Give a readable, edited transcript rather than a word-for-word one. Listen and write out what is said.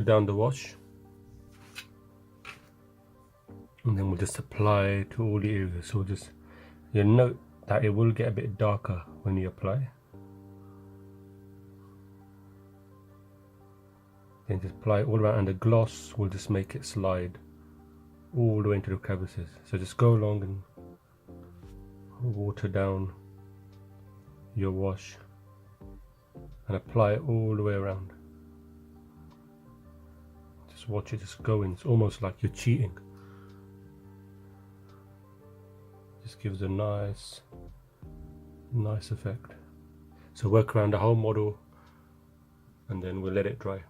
down the wash, and then we'll just apply to all the areas. So just, you'll note that it will get a bit darker when you apply. Then just apply it all around, and the gloss will just make it slide all the way into the crevices. So just go along and water down your wash and apply it all the way around. Just watch it just go in. It's almost like you're cheating. Just gives a nice effect. So work around the whole model and then we'll let it dry.